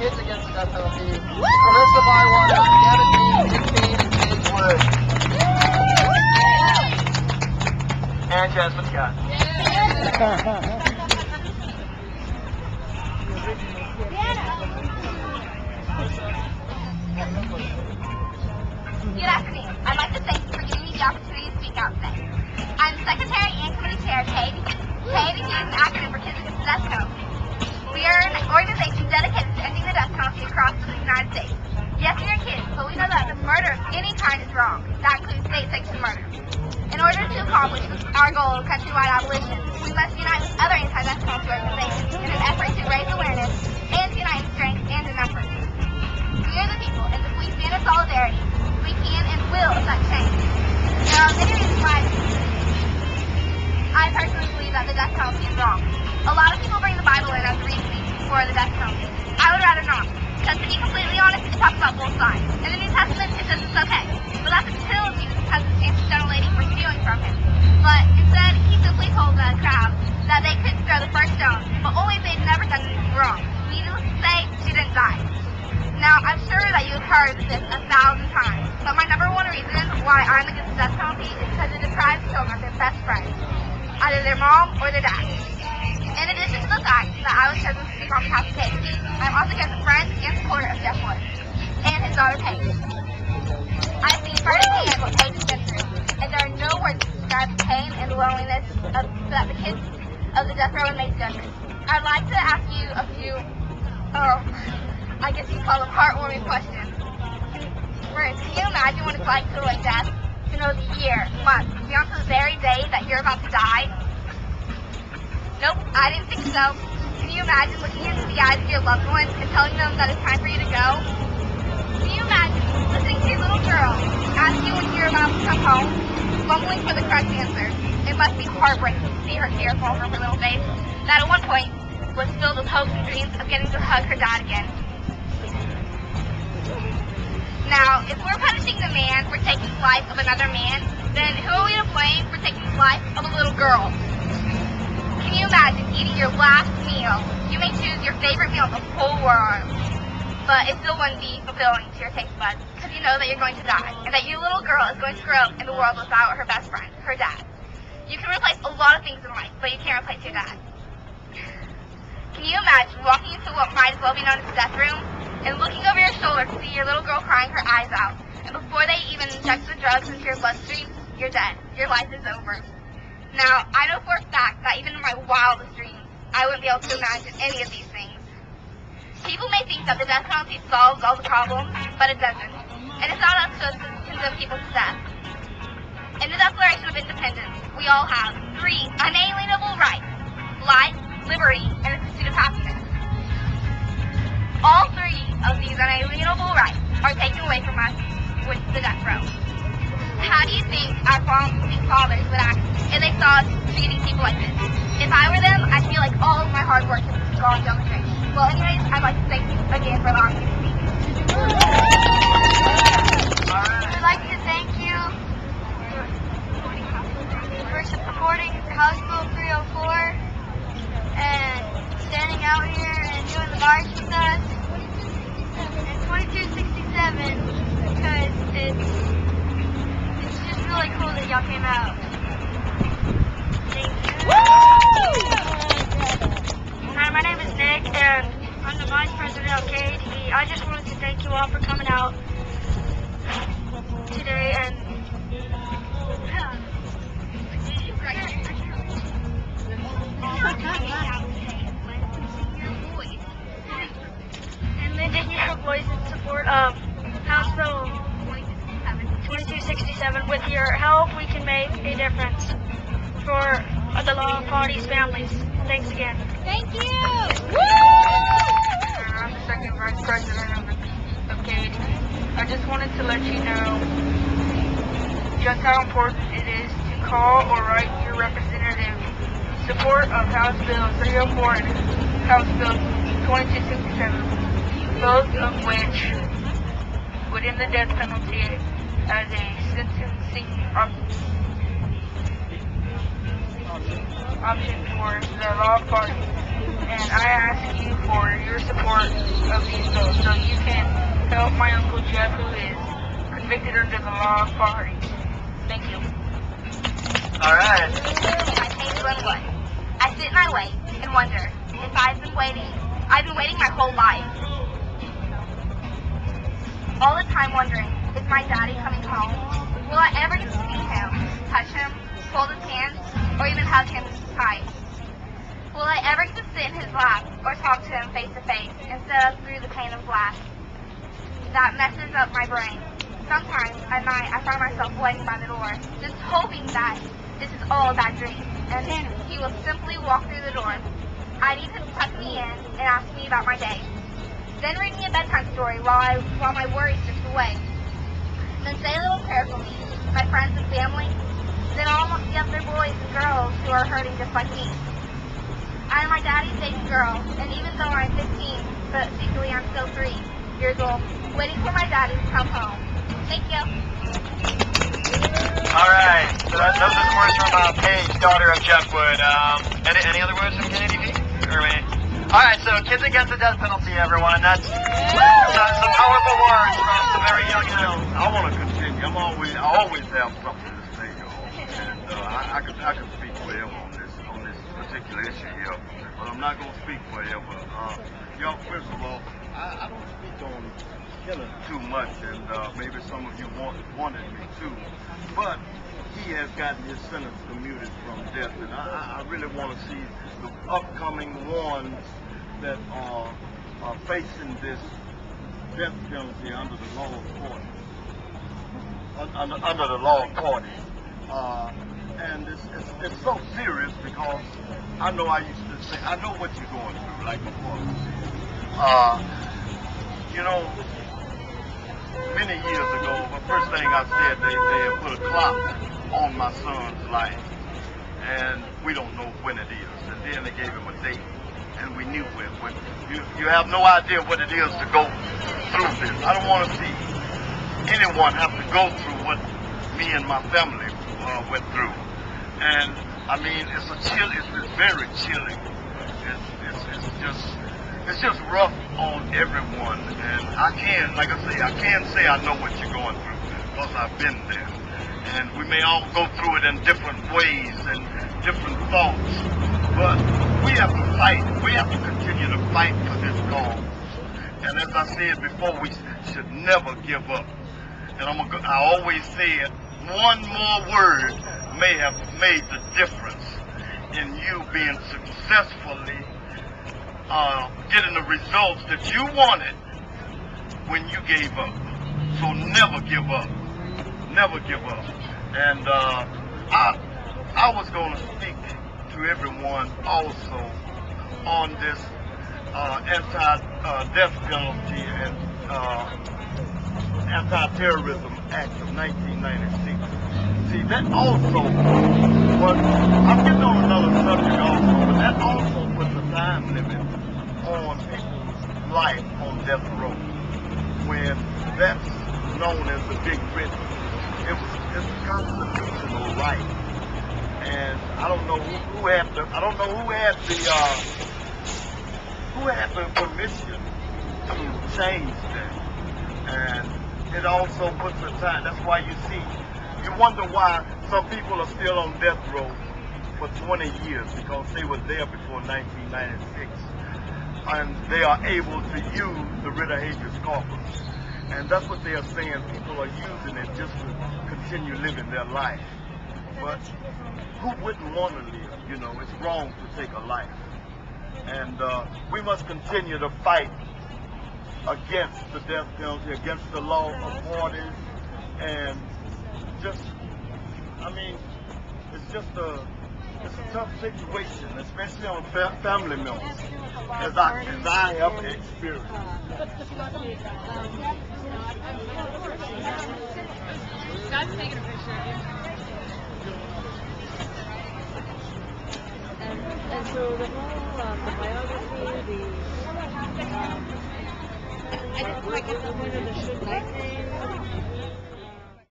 Kids Against the Death Penalty, Marissa Bywater, Gavin Dean, Nick Payne, and James Wood. And Jasmine Scott. Good afternoon. I'd like to thank you for giving me the opportunity to speak out today. I'm Secretary and Committee Chair KABT. KABT is an acronym for Kids Against the Death Penalty. We are an organization dedicated to ending the death penalty across the United States. Yes, we are kids, but we know that the murder of any kind is wrong. That includes state-sanctioned murder. In order to accomplish our goal of countrywide abolition, we must unite with other anti-death penalty organizations in an effort to raise awareness and to unite in strength and in numbers. We are the people, and if we stand in solidarity, we can and will affect change. There are many reasons why I personally believe that the death penalty is wrong. A lot of people bring the Bible in as a reasoning for the death penalty. I would rather not, because to be completely honest, it talks about both sides. In the New Testament, it says it's okay, but that's until Jesus has a chance to stone a lady for stealing from him. But instead, he simply told the crowd that they could throw the first stone, but only if they'd never done anything wrong. Needless to say, she didn't die. Now, I'm sure that you've heard this 1,000 times, but my number one reason why I'm against the death penalty is because it deprives children of their best friends, either their mom or their dad. In addition to the fact that I was chosen to speak on behalf of KABT, I'm also a friend and supporter of Jeff Wood and his daughter Paige. I've seen firsthand what Paige has been through, and there are no words to describe the pain and the loneliness that the kids of the death row inmates go through. I'd like to ask you a few, I guess you call them heartwarming questions. First, can you imagine what it's like to avoid death? To know the year, month, beyond to the very day that you're about to die? Nope, I didn't think so. Can you imagine looking into the eyes of your loved ones and telling them that it's time for you to go? Can you imagine listening to your little girl ask you when you're about to come home, fumbling for the correct answer? It must be heartbreaking to see her tears fall from her little face that at one point was filled with hopes and dreams of getting to hug her dad again. Now, if we're punishing the man for taking the life of another man, then who are we to blame for taking the life of a little girl? Can you imagine eating your last meal? You may choose your favorite meal in the whole world, but it still wouldn't be fulfilling to your taste buds because you know that you're going to die and that your little girl is going to grow up in the world without her best friend, her dad. You can replace a lot of things in life, but you can't replace your dad. Can you imagine walking into what might as well be known as the death room and looking over your shoulder to see your little girl crying her eyes out, and before they even inject the drugs into your bloodstream, you're dead. Your life is over. Now, I know for a fact that even in my wildest dreams, I wouldn't be able to imagine any of these things. People may think that the death penalty solves all the problems, but it doesn't. And it's not up to us to condemn people to death. In the Declaration of Independence, we all have 3 unalienable rights: life, liberty, and the pursuit of happiness. All 3 of these unalienable rights are taken away from us with the death row. How do you think our founding fathers would act if they saw us treating people like this? If I were them, I'd feel like all of my hard work has gone down the drain. Well, anyways, I'd like to thank you again for allowing me to speak. I'd like to thank you for supporting House Bill 304 and standing out here and doing the march with us. And 2267, because it's just really cool that y'all came out. Thank you. Hi, my name is Nick, and I'm the Vice President of KABT. I just wanted to thank you all for coming out today and lending your voice in support of House Bill 2267. With your help, we can make a difference for the Law Party's families. Thanks again. Thank you! I'm the second Vice President of KABT. I just wanted to let you know just how important it is to call or write your representative in support of House Bill 304 and House Bill 2267, both of which would end the death penalty as a sentencing option for the Law Party. And I ask you for your support of these bills. help my Uncle Jeff, who is convicted under the law of poverty. Thank you. All right. My pain's run away. I sit and I wait and wonder if I've been waiting my whole life. All the time wondering, is my daddy coming home? Will I ever get to see him, touch him, hold his hand, or even hug him tight? Will I ever get to sit in his lap or talk to him face to face instead of through the pane of glass? That messes up my brain. Sometimes at night I find myself waiting by the door, just hoping that this is all a bad dream, and he will simply walk through the door. I need him to tuck me in and ask me about my day. Then read me a bedtime story while my worries drift away. Then say a little prayer for me, my friends and family. Then all the other boys and girls who are hurting just like me. I am my daddy's baby girl, and even though I'm 15, but secretly I'm still 3 years old, waiting for my daddy to come home. Thank you. All right. So those are the words from Paige, daughter of Jeff Wood. Any other words from Kennedy V? Or wait? All right. So kids against the death penalty, everyone. That's some powerful words from some very young men. I want to continue. I always have something to say, y'all. And I could speak forever on this particular issue here, but I'm not going to speak forever. Y'all, first of all, I don't speak on killing too much, and maybe some of you wanted me to, but he has gotten his sentence commuted from death, and I really want to see the upcoming ones that are facing this death penalty under the law of party. Under the law of party. And it's so serious because I know I used to say, I know what you're going through, like my father said. You know, many years ago, the first thing I said, they had put a clock on my son's life, and we don't know when it is. And then they gave him a date, and we knew when. You have no idea what it is to go through this. I don't want to see anyone have to go through what me and my family went through. And I mean, it's very chilling. It's just rough on everyone. And like I can say I know what you're going through because I've been there. And we may all go through it in different ways and different thoughts. But we have to fight. We have to continue to fight for this cause. And as I said before, we should never give up. And I always say it, one more word may have made the difference in you being successfully getting the results that you wanted when you gave up. So never give up. Never give up. And I was going to speak to everyone also on this anti-death penalty and Anti-Terrorism Act of 1996. See, that also was, I'm getting on another subject also, but that also puts a time limit on people's life on death row. When that's known as the Big Britain, it's a constitutional right. And I don't know who had the permission to change that. And it also puts a time, that's why you wonder why some people are still on death row for 20 years, because they were there before 1996. And they are able to use the writ of habeas corpus. And that's what they are saying, people are using it just to continue living their life. But who wouldn't want to live? You know, it's wrong to take a life. And we must continue to fight against the death penalty, against the law of parties, and just, I mean, it's a tough situation, especially on family members, as I have experienced. God's taking a picture of you. And so the whole, the biography, I didn't quite get the point of the should like name.